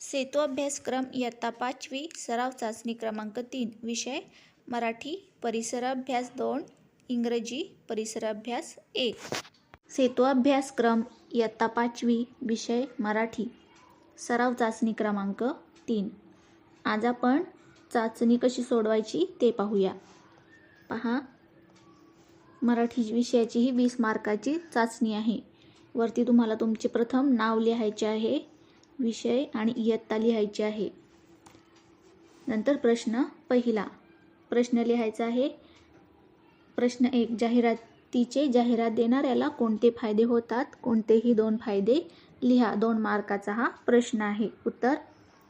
सेतू अभ्यासक्रम इयत्ता 5वी सराव चाचणी क्रमांक 3 विषय मराठी परिसर अभ्यास 2 इंग्रजी परिसर अभ्यास 1 सेतू अभ्यासक्रम इयत्ता 5वी विषय मराठी सराव चाचणी क्रमांक 3 आज आपण चाचणी कशी सोडवायची ते पाहूया. पहा, मराठी विषयाची ही 20 मार्काची चाचणी आहे. वरती तुम्हाला तुमचे प्रथम नाव लिहायचे आहे, विषय आणि इयत्ता लिहायची आहे. नंतर प्रश्न पहिला. प्रश्न लिहायचा आहे. प्रश्न 1. जाहिरात देणाऱ्याला कोणते फायदे होतात? कोणतेही 2 फायदे लिहा. 2 मार्काचा हा प्रश्न आहे. उत्तर: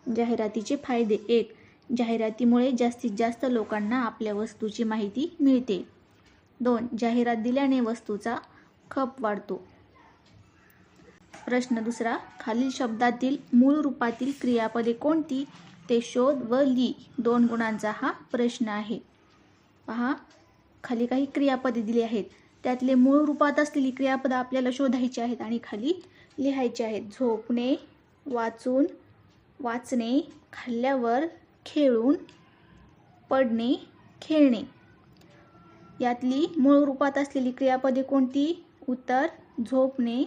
जाहिरातीचे फायदे. 1. जाहिरातीमुळे जास्तीत जास्त लोकांना आपल्या वस्तूची माहिती मिळते. 2. जाहिरात दिल्याने वस्तूचा खप वाढतो. प्रश्न दुसरा. खालील शब्दातील मूळ रूपातील क्रियापदे कोणती ते शोध व लिही. 2 गुणांचा हा प्रश्न आहे. पहा, खाली काही क्रियापदे दिली आहेत. त्यातले मूळ रूपात असलेली क्रियापदे आपल्याला शोधायची आहेत आणि खाली लिहायची आहेत. झोपणे, वाचून, वाचणे, खाल्ल्यावर, खेळून, पडणे, खेळणे. यातली मूळ रूपात असलेली क्रियापदे कोणती? उत्तर: झोपणे,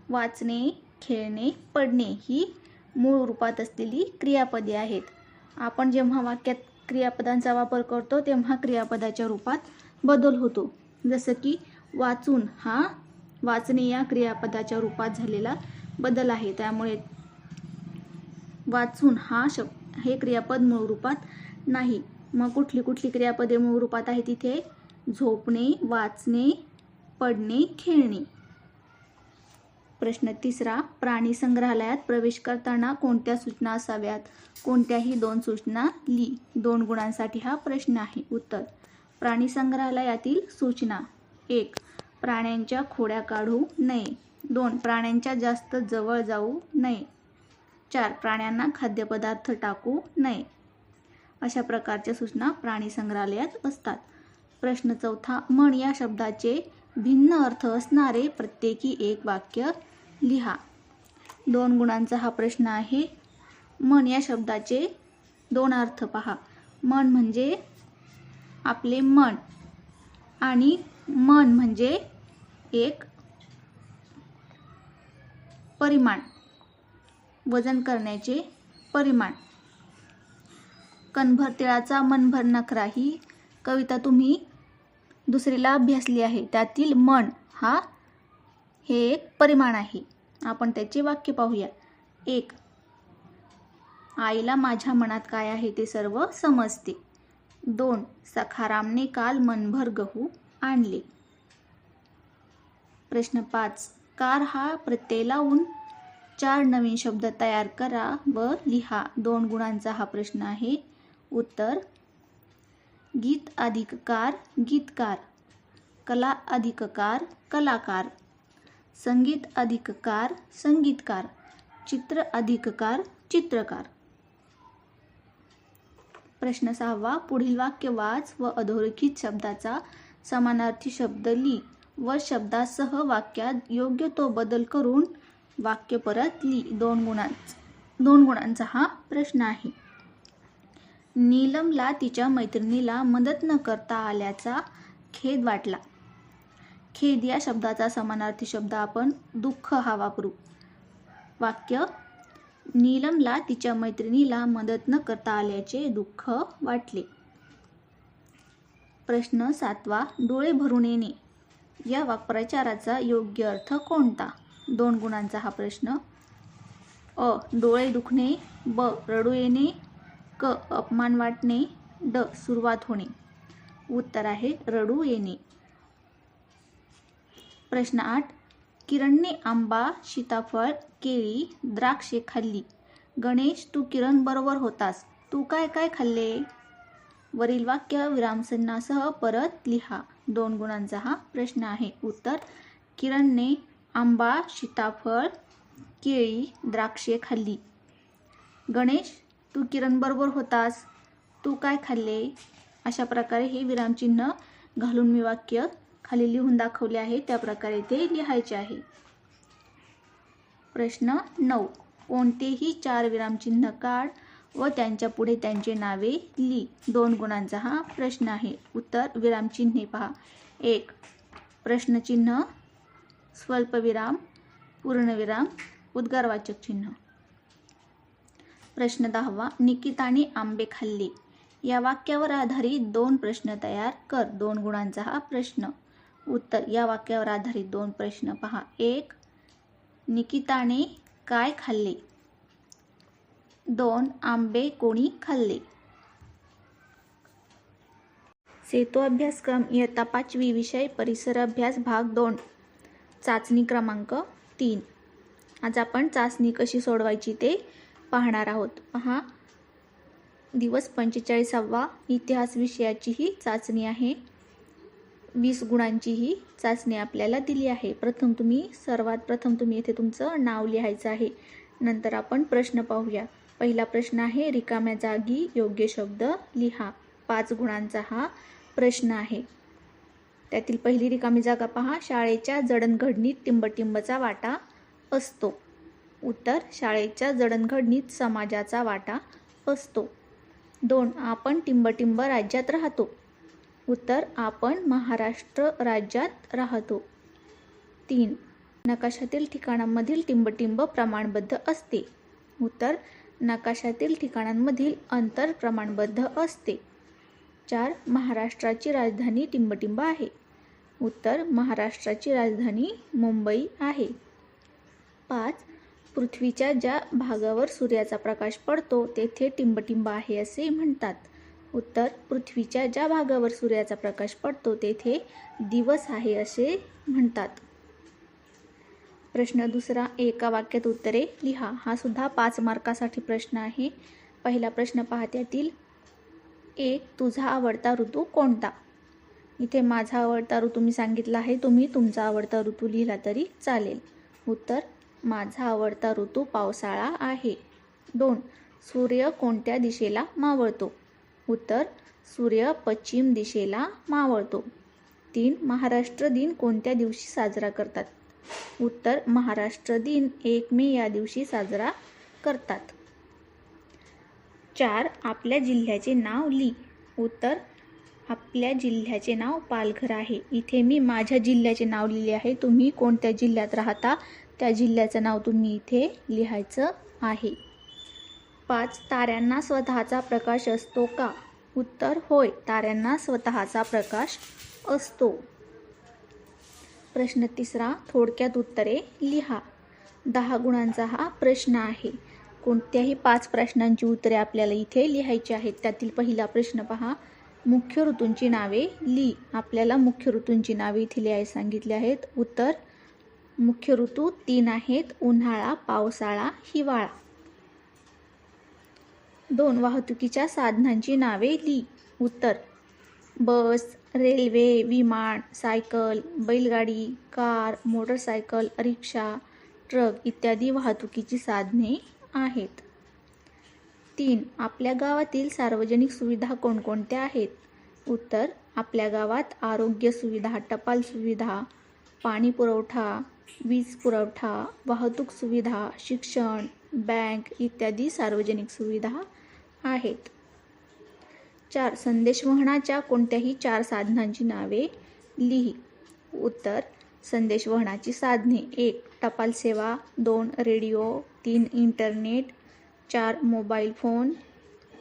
वाचणे, खेळणे, पडणे ही मूळ रूपात असलेली क्रियापदे आहेत. आपण जेव्हा वाक्यात क्रियापदांचा वापर करतो तेव्हा क्रियापदाच्या रूपात बदल होतो. जसं की वाचून हा वाचणे या क्रियापदाच्या रूपात झालेला बदल आहे. त्यामुळे वाचून हे क्रियापद मूळ रूपात नाही. मग कुठली क्रियापदे मूळ रूपात आहेत तिथे? झोपणे, वाचणे, पडणे, खेळणे. प्रश्न तिसरा. प्राणी संग्रहालयात प्रवेश करताना कोणत्या सूचना असाव्यात? कोणत्याही 2 सूचना लिही. 2 गुणांसाठी हा प्रश्न आहे. उत्तर: प्राणी संग्रहालयातील सूचना. 1. प्राण्यांच्या खोड्या काढू नये. 2. प्राण्यांच्या जास्त जवळ जाऊ नये. 4. प्राण्यांना खाद्यपदार्थ टाकू नये. अशा प्रकारच्या सूचना प्राणी संग्रहालयात असतात. प्रश्न चौथा. मन या शब्दाचे भिन्न अर्थ असणारे प्रत्येकी एक वाक्य लिहा. 2 गुणांचा हा प्रश्न आहे. मन या शब्दाचे 2 अर्थ पहा. मन म्हणजे आपले मन आणि मन म्हणजे एक परिमाण, वजन करण्याचे परिमाण. कणभर तिळाचा मनभर नखरा ही कविता तुम्ही दुसरीला अभ्यासली आहे. त्यातील मन हे एक परिमाण आहे. आपण त्याचे वाक्य पाहूया. 1. आईला माझ्या मनात काय आहे ते सर्व समजते. 2. सखारामने काल मनभर गहू आणले. प्रश्न 5. कार हा प्रत्यय लावून 4 नवीन शब्द तयार करा व लिहा. 2 गुणांचा हा प्रश्न आहे. उत्तर: गीत अधिक कार, गीतकार. कला अधिक कार, कलाकार. संगीत अधिक कार, संगीतकार. चित्र अधिक कार, चित्रकार. प्रश्न 6. पुढील वाक्य वाच व अधोरेखित शब्दाचा समानार्थी शब्द लिही व शब्दासह वाक्यात योग्य तो बदल करून वाक्य परत लिही. 2 गुणांचा हा प्रश्न आहे. नीलमला तिच्या मैत्रिणीला मदत न करता आल्याचा खेद वाटला. खेद या शब्दाचा समानार्थी शब्द आपण दुःख हा वापरू. वाक्य: नीलमला तिच्या मैत्रिणीला मदत न करता आल्याचे दुःख वाटले. प्रश्न 7. डोळे भरून येणे या वाक्प्रचाराचा योग्य अर्थ कोणता? 2 गुणांचा हा प्रश्न. अ. डोळे दुखणे. ब. रडू येणे. क. अपमान वाटणे. ड. सुरुवात होणे. उत्तर आहे रडू येणे. प्रश्न 8. किरणने आंबा, सीताफळ, केळी, द्राक्षे खाल्ली. गणेश, तू किरण बरोबर होतास. तू काय काय खाल्ले? वरील वाक्य विरामचिन्हासह परत लिहा. 2 गुणांचा हा प्रश्न आहे. उत्तर: किरणने आंबा, सीताफळ, केळी, द्राक्षे खाल्ली. गणेश, तू किरण बरोबर होतास. तू काय खाल्ले? अशा प्रकारे हे विरामचिन्ह घालून मी वाक्य खाली लिहून दाखवले आहे. त्या प्रकारे ते लिहायचे आहे. प्रश्न 9. कोणतेही 4 विरामचिन्ह काढ व त्यांच्या पुढे त्यांची नावे लिही. 2 गुणांचा हा प्रश्न आहे. उत्तर विरामचिन्हे पहा. 1 प्रश्नचिन्ह, स्वल्पविराम, पूर्णविराम, उद्गारवाचक चिन्ह. प्रश्न 10वा. निकिताने आंबे खाल्ले. या वाक्यावर आधारित 2 प्रश्न तयार कर. 2 गुणांचा हा प्रश्न. उत्तर या वाक्यावर आधारित 2 प्रश्न पहा. 1 निकिताने काय खाल्ले. 2 आंबे कोणी खाल्ले. सेतू अभ्यासक्रम इयत्ता 5वी विषय परिसर अभ्यास भाग 2 चाचणी क्रमांक 3. आज आपण चाचणी कशी सोडवायची ते पाहणार आहोत. पहा, दिवस 45वा इतिहास विषयाची ही चाचणी आहे. 20 गुणांची ही चाचणी आपल्याला दिली आहे. सर्वात प्रथम तुम्ही इथे तुमचं नाव लिहायचं आहे. नंतर आपण प्रश्न पाहूया. पहिला प्रश्न आहे रिकाम्या जागी योग्य शब्द लिहा. 5 गुणांचा हा प्रश्न आहे. त्यातील पहिली रिकामी जागा पहा. शाळेच्या जडणघडणीत टिंबटिंबचा वाटा असतो. उत्तर शाळेच्या जडणघडणीत समाजाचा वाटा असतो. 2 आपण टिंबटिंब राज्यात राहतो. उत्तर आपण महाराष्ट्र राज्यात राहतो. 3 नकाशातील ठिकाणांमधील टिंबटिंब प्रमाणबद्ध असते. उत्तर नकाशातील ठिकाणांमधील अंतर प्रमाणबद्ध असते. 4 महाराष्ट्राची राजधानी टिंबटिंब आहे. उत्तर महाराष्ट्राची राजधानी मुंबई आहे. 5 पृथ्वीच्या ज्या भागावर सूर्याचा प्रकाश पडतो तेथे टिंबटिंब आहे असे म्हणतात. उत्तर पृथ्वीच्या ज्या भागावर सूर्याचा प्रकाश पडतो तेथे दिवस आहे असे म्हणतात. प्रश्न दुसरा. एका वाक्यात उत्तरे लिहा. हा सुद्धा 5 मार्कासाठी प्रश्न आहे. पहिला प्रश्न पहा. त्यातील 1 तुझा आवडता ऋतू कोणता. इथे माझा आवडता ऋतू मी सांगितला आहे. तुम्ही तुमचा आवडता ऋतू लिहिला तरी चालेल. उत्तर माझा आवडता ऋतू पावसाळा आहे. 2 सूर्य कोणत्या दिशेला मावळतो. उत्तर सूर्य पश्चिम दिशेला मावळतो. 3 महाराष्ट्र दिन कोणत्या दिवशी साजरा करतात. उत्तर महाराष्ट्र दिन 1 मे या दिवशी साजरा करतात. 4 आपल्या जिल्ह्याचे नाव लिही. उत्तर आपल्या जिल्ह्याचे नाव पालघर आहे. इथे मी माझ्या जिल्ह्याचे नाव लिहिले आहे. तुम्ही कोणत्या जिल्ह्यात राहता त्या जिल्ह्याचं नाव तुम्ही इथे लिहायचं आहे. 5 ताऱ्यांना स्वतःचा प्रकाश असतो का. उत्तर होय, ताऱ्यांना स्वतःचा प्रकाश असतो. प्रश्न तिसरा. थोडक्यात उत्तरे लिहा. 10 गुणांचा हा प्रश्न आहे. कोणत्याही 5 प्रश्नांची उत्तरे आपल्याला इथे लिहायची आहेत. त्यातील पहिला प्रश्न पहा. मुख्य ऋतूंची नावे लिही. आपल्याला मुख्य ऋतूंची नावे इथे लिहायला सांगितली आहेत. उत्तर मुख्य ऋतू 3 आहेत. उन्हाळा, पावसाळा, हिवाळा. 2 वाहतुकीच्या साधनांची नावे लिही. उत्तर बस, रेल्वे, विमान, सायकल, बैलगाडी, कार, मोटरसायकल, रिक्षा, ट्रक इत्यादी वाहतुकीची साधने आहेत. 3 आपल्या गावातील सार्वजनिक सुविधा कोणकोणत्या आहेत. उत्तर आपल्या गावात आरोग्य सुविधा, टपाल सुविधा, पाणी पुरवठा, वीज पुरवठा, वाहतूक सुविधा, शिक्षण, बँक इत्यादी सार्वजनिक सुविधा आहेत. 4 संदेशवहनाच्या कोणत्याही 4 साधनांची नावे लिही. उत्तर संदेशवहनाची साधने 1 टपाल सेवा, 2 रेडिओ, 3 इंटरनेट, 4 मोबाईल फोन,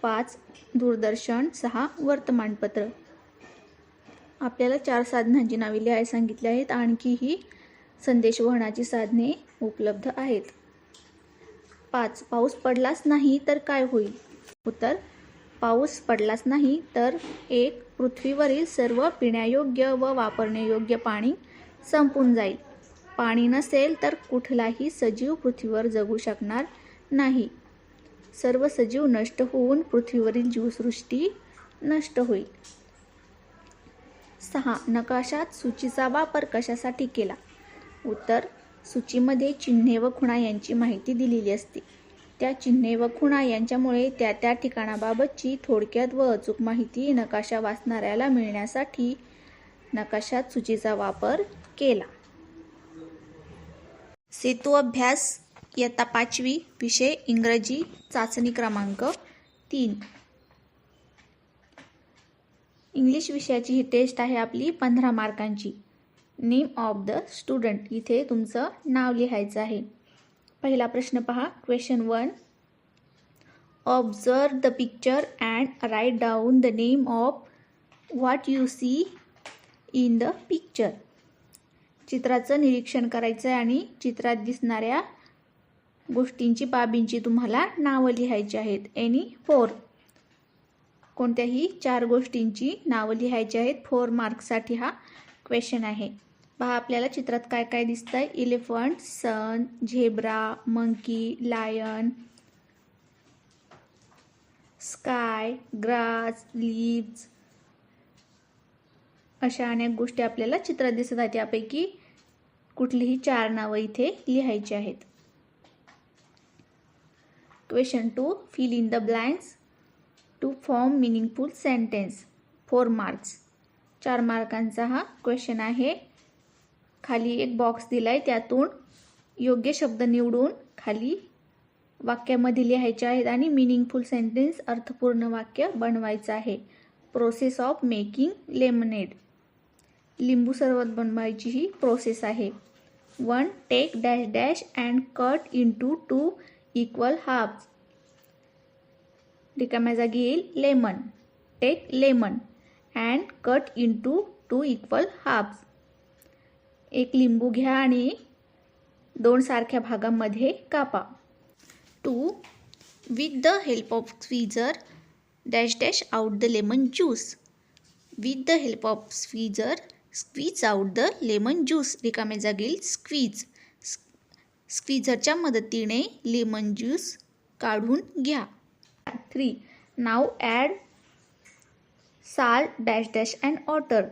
5 दूरदर्शन, 6 वर्तमानपत्र. आपल्याला 4 साधनांची नावे लिहायला सांगितली आहेत. आणखीही संदेशवहनाची साधने उपलब्ध आहेत. 5 पाऊस पडलाच नाही तर काय होईल. उत्तर पाऊस पडलाच नाही तर 1 पृथ्वीवरील सर्व पिण्यायोग्य व वापरण्यायोग्य पाणी संपून जाईल. पाणी नसेल तर कुठलाही सजीव पृथ्वीवर जगू शकणार नाही. सर्व सजीव नष्ट होऊन पृथ्वीवरील जीवसृष्टी नष्ट होईल. 6 नकाशात सूचीचा वापर कशासाठी केला. उत्तर सूचीमध्ये चिन्हे व खुणा यांची माहिती दिलेली असते. त्या चिन्हे व खुणा यांच्यामुळे त्या ठिकाणाबाबतची थोडक्यात व अचूक माहिती नकाशा वाचणाऱ्याला मिळण्यासाठी नकाशात सूचीचा वापर केला. सेतू अभ्यास इयत्ता 5वी विषय इंग्रजी चाचणी क्रमांक 3. इंग्लिश विषयाची ही टेस्ट आहे आपली 15 मार्कांची. नेम ऑफ द स्टुडंट, इथे तुमचं नाव लिहायचं आहे. पहिला प्रश्न पहा. Question 1. Observe the picture and write down the name of what you see in the picture. चित्राचं निरीक्षण करायचं आहे आणि चित्रात दिसणाऱ्या गोष्टींची बाबींची तुम्हाला नावं लिहायची आहेत. एनी 4, कोणत्याही 4 गोष्टींची नावं लिहायची आहेत. 4 मार्क्ससाठी हा क्वेश्चन आहे. पहा आपल्याला चित्रात काय काय दिसतंय. Elephant, sun, zebra, monkey, lion, sky, grass, leaves, अशा अनेक गोष्टी आपल्याला चित्रात दिसत आहेत. यापैकी कुठलीही 4 नावं इथे लिहायची आहेत. Question 2. Fill in the blanks to form meaningful sentence. 4 marks. 4 मार्कांचा हा क्वेश्चन आहे. खाली एक बॉक्स दिलाय, त्यातून योग्य शब्द निवडून खाली वाक्यामध्ये लिहायचे आहेत आणि मिनिंगफुल सेंटेन्स, अर्थपूर्ण वाक्य बनवायचं आहे. प्रोसेस ऑफ मेकिंग लेमनेड, लिंबू सरबत बनवायची ही प्रोसेस आहे. 1. Take dash dash and cut into 2 equal halves. रिकाम्या जागी येईल lemon. Take lemon and cut into 2 equal halves. एक लिंबू घ्या आणि 2 सारख्या भागांमध्ये कापा. 2. With the help of squeezer dash dash out the lemon juice. With the help of squeezer squeeze out the lemon juice. रिकाम्या जागी येईल स्क्वीज. स्क्वीझरच्या मदतीने लेमन ज्यूस काढून घ्या. 3. नाव add salt dash dash and water.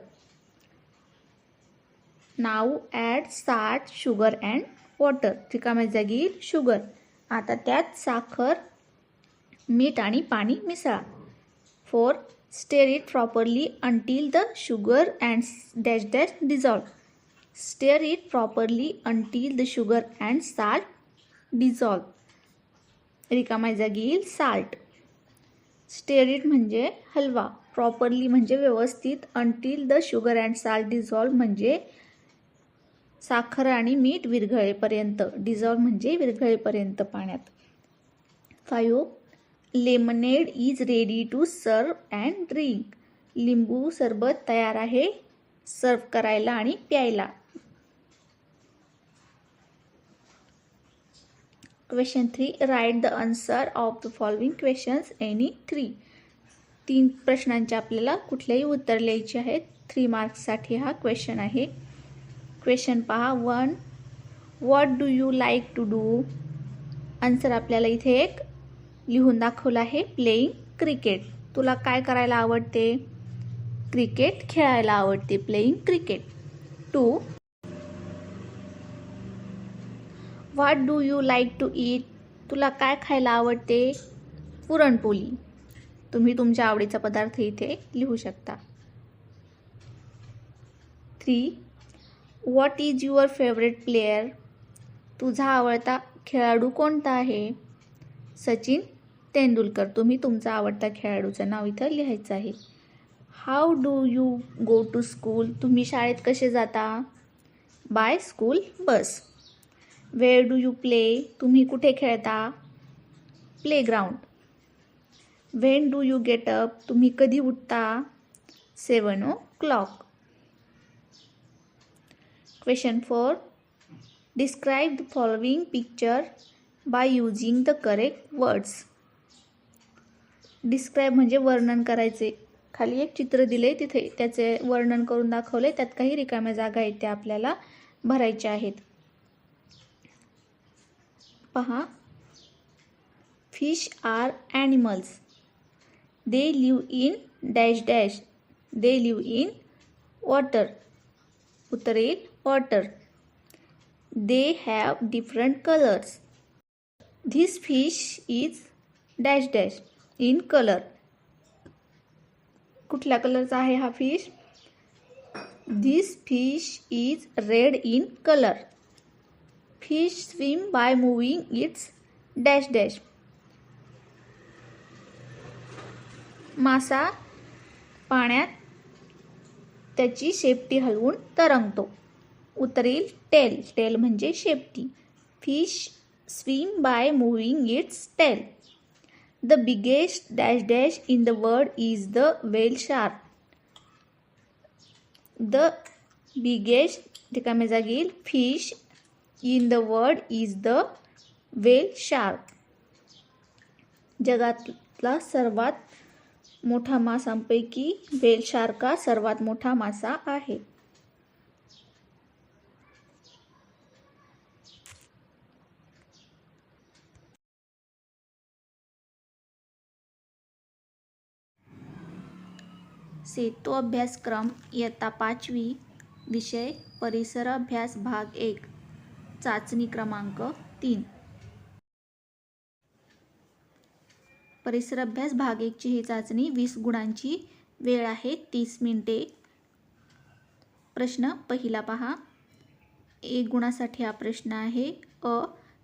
नाव add salt, sugar and water. रिकाम्या जागी येईल शुगर. आता त्यात साखर, मीठ आणि पाणी मिसळा. 4. Stir it properly until the sugar and dash dash dissolve. Stir it properly until the sugar and salt dissolve. रिकाम्या जागी येईल साल्ट. स्टेर इट म्हणजे हलवा, प्रॉपरली म्हणजे व्यवस्थित, until the sugar and salt dissolve म्हणजे साखर आणि मीठ विरघळेपर्यंत, डिझॉल्व म्हणजे विरघळेपर्यंत पाण्यात. 5. Lemonade is ready to serve and drink. लिंबू सरबत तयार आहे सर्व करायला आणि प्यायला. Question 3. Write the answer of the following questions any 3. 3 प्रश्नांचे आपल्याला कुठलेही उत्तर लिहायचे आहेत. 3 मार्क्ससाठी हा क्वेश्चन आहे. क्वेश्चन पहा. 1. What do you like to do. Answer आपल्याला इथे एक लिहून दाखवलं आहे. Playing cricket. तुला काय करायला आवडते. क्रिकेट खेळायला आवडते. Playing cricket. 2. What do you like to eat. तुला काय खायला आवडते. पुरणपोळी. तुम्ही तुमच्या आवडीचा पदार्थ इथे लिहू शकता. 3. What is your favourite player. तुझा आवडता खेळाडू कोणता आहे. सचिन तेंडुलकर. तुम्ही तुमचा आवडता खेळाडूचं नाव इथं लिहायचं आहे. How do you go to school. तुम्ही शाळेत कसे जाता. By school bus. Where do you play. तुम्ही कुठे खेळता. Playground. When do you get up. तुम्ही कधी उठता. 7 o'clock. Question 4. Describe the following picture by using the correct words. Describe म्हणजे वर्णन करायचे. खाली एक चित्र दिले, तिथे त्याचे वर्णन करून दाखवले. त्यात काही रिकाम्या जागा आहेत त्या आपल्याला भरायच्या आहेत. पहा. Fish are animals. They live in dash dash. They live in water. उत्तर येईल water. They have different colours. This fish is dash dash in colour. कुठल्या कलरचा आहे हा fish. This fish is red in color. Fish swim by moving its dash dash. मासा पाण्यात त्याची शेपटी हलवून तरंगतो. उत्तर येईल टेल. टेल म्हणजे शेपटी. Fish swim by moving its tail. The biggest dash dash in the world is the whale shark. The biggest रिकाम्या जागी येईल fish in the world is the whale shark. जगातला सर्वात मोठा मासांपैकी व्हेल शार्क हा सर्वात मोठा मासा आहे. सेतू अभ्यासक्रम इयत्ता 5वी विषय परिसर अभ्यास भाग 1 चाचणी क्रमांक 3. परिसर अभ्यास भाग 1 ची ही चाचणी 20 गुणांची. वेळ आहे 30 मिनिटे. प्रश्न पहिला पहा. 1 गुणासाठी हा प्रश्न आहे. अ.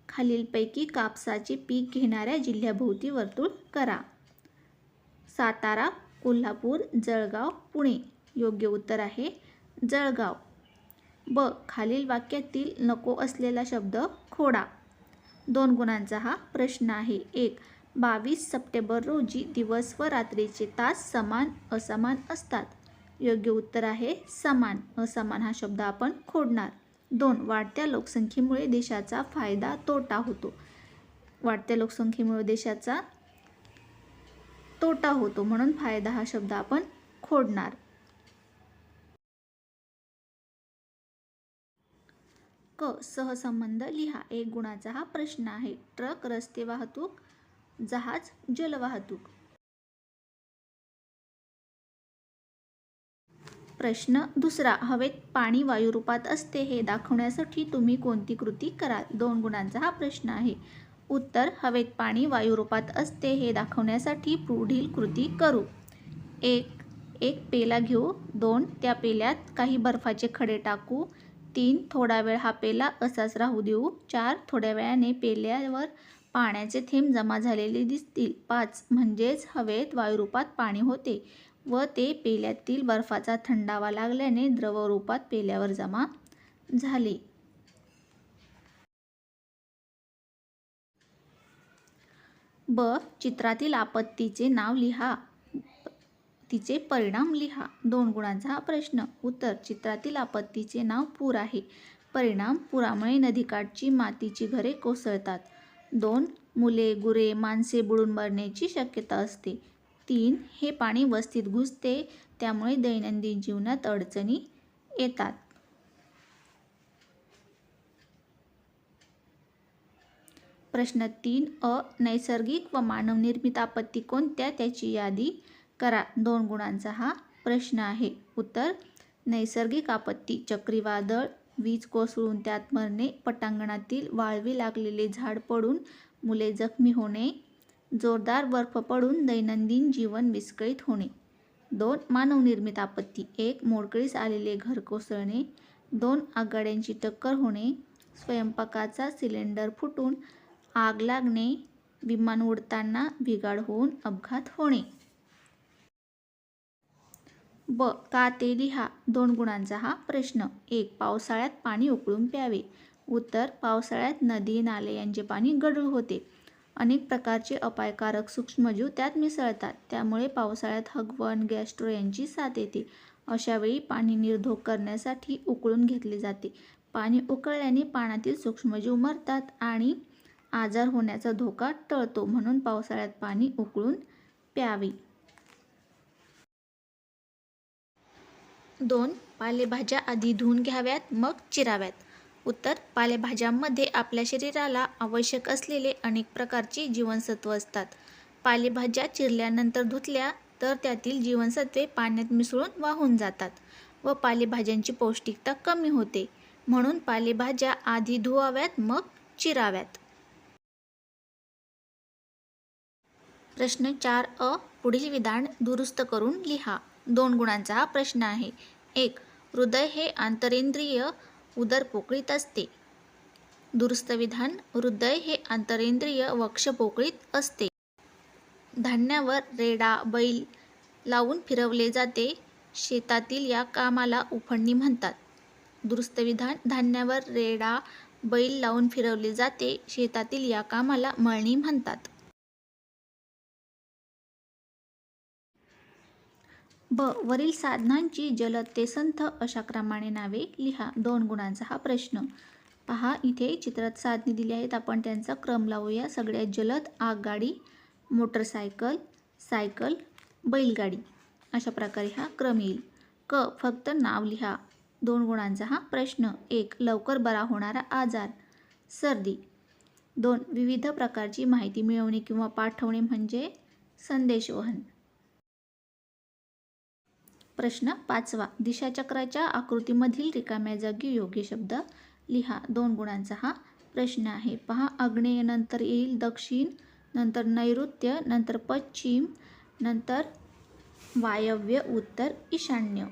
खालीलपैकी कापसाचे पीक घेणाऱ्या जिल्ह्याभोवती वर्तुळ करा. सातारा, कोल्हापूर, जळगाव, पुणे. योग्य उत्तर आहे जळगाव. ब. खालील वाक्यातील नको असलेला शब्द खोडा. 2 गुणांचा हा प्रश्न आहे. 1. 22 सप्टेंबर रोजी दिवस व रात्रीचे तास समान असमान असतात. योग्य उत्तर आहे समान. असमान हा शब्द आपण खोडणार. 2. वाढत्या लोकसंख्येमुळे देशाचा फायदा तोटा होतो. वाढत्या लोकसंख्येमुळे देशाचा तोटा होतो म्हणून फायदा हा शब्द आपण खोडणार. क. सहसंबंध लिहा. 1 गुणाचा हा प्रश्न आहे. ट्रक रस्ते वाहतूक, जहाज जलवाहतूक. प्रश्न दुसरा. हवेत पाणी वायुरूपात असते हे दाखवण्यासाठी तुम्ही कोणती कृती कराल. 2 गुणांचा हा प्रश्न आहे. उत्तर. हवेत पाणी वायुरूपात असते हे दाखवण्यासाठी पुढील कृती करू. 1. पेला घेऊ. 2. त्या पेल्यात काही बर्फाचे खडे टाकू. 3. थोडा वेळ हा पेला असाच राहू देऊ. 4. थोड्या वेळाने पेल्यावर पाण्याचे थेंब जमा झालेले दिसतील. 5. म्हणजेच हवेत वायुरूपात पाणी होते व ते पेल्यातील बर्फाचा थंडावा लागल्याने द्रवरूपात पेल्यावर जमा झाले. ब. चित्रातील आपत्तीचे नाव लिहा. तिचे परिणाम लिहा. 2 गुणांचा हा प्रश्न. उत्तर. चित्रातील आपत्तीचे नाव पूर आहे. परिणाम. पुरामुळे नदीकाठची मातीची घरे कोसळतात. 2. मुले, गुरे, माणसे बुडून मरण्याची शक्यता असते. 3. हे पाणी वस्तीत घुसते त्यामुळे दैनंदिन जीवनात अडचणी येतात. प्रश्न 3 अ. नैसर्गिक व मानवनिर्मित आपत्ती कोणत्या त्याची यादी करा. 2 गुणांचा हा प्रश्न आहे. उत्तर. नैसर्गिक आपत्ती. चक्रीवादळ, वीज कोसळून त्यात मरणे, पटांगणातील वाळवी लागलेले झाड पडून मुले जखमी होणे, जोरदार बर्फ पडून दैनंदिन जीवन विस्कळीत होणे. 2. मानवनिर्मित आपत्ती. 1. मोडकळीस आलेले घर कोसळणे. 2. आगगाड्यांची टक्कर होणे. स्वयंपाकाचा सिलेंडर फुटून आग लागणे. विमान उडताना बिघाड होऊन अपघात होणे. ब. का ते लिहा. 2 गुणांचा हा प्रश्न. 1. पावसाळ्यात पाणी उकळून प्यावे. उत्तर. पावसाळ्यात नदी नाले यांचे पाणी गढूळ होते. अनेक प्रकारचे अपायकारक सूक्ष्मजीव त्यात मिसळतात. त्यामुळे पावसाळ्यात हगवण, गॅस्ट्रो यांची साथ येते. अशावेळी पाणी निर्धोक करण्यासाठी उकळून घेतले जाते. पाणी उकळल्याने पाण्यातील सूक्ष्मजीव मरतात आणि आजार होण्याचा धोका टळतो म्हणून पावसाळ्यात पाणी उकळून प्यावे. 2. पालेभाज्या आधी धुवून घ्याव्यात मग चिराव्यात. उत्तर. पालेभाज्यांमध्ये आपल्या शरीराला आवश्यक असलेले अनेक प्रकारची जीवनसत्व असतात. पालेभाज्या चिरल्यानंतर धुतल्या तर त्यातील जीवनसत्वे पाण्यात मिसळून वाहून जातात व पालेभाज्यांची पौष्टिकता कमी होते. म्हणून पालेभाज्या आधी धुवाव्यात मग चिराव्यात. प्रश्न 4 अ. पुढील विधान दुरुस्त करून लिहा. 2 गुणांचा हा प्रश्न आहे. 1. हृदय हे आंतरेंद्रिय उदरपोकळीत असते. दुरुस्त विधान: हृदय हे आंतरेंद्रिय वक्षपोकळीत असते. धान्यावर रेडा बैल लावून फिरवले जाते. शेतातील या कामाला उफणणी म्हणतात. दुरुस्त विधान: धान्यावर रेडा बैल लावून फिरवले जाते. शेतातील या कामाला मळणी म्हणतात. ब. वरील साधनांची जलद ते संथ अशा क्रमाने नावे लिहा. 2 गुणांचा हा प्रश्न. पहा, इथे चित्रात साधने दिली आहेत. आपण त्यांचा क्रम लावूया. सगळ्यात जलद आगगाडी, मोटरसायकल, सायकल, बैलगाडी. अशा प्रकारे हा क्रम येईल. क. फक्त नाव लिहा. 2 गुणांचा हा प्रश्न. 1. लवकर बरा होणारा आजार, सर्दी. 2. विविध प्रकारची माहिती मिळवणे किंवा पाठवणे म्हणजे संदेशवहन. प्रश्न 5वा. दिशाचक्राच्या आकृतीमधील रिकाम्या जागी योग्य शब्द लिहा. 2 गुणांचा हा प्रश्न आहे. पहा, आग्नेय, नंतर येईल दक्षिण, नंतर नैऋत्य, नंतर पश्चिम, नंतर वायव्य, उत्तर, ईशान्य.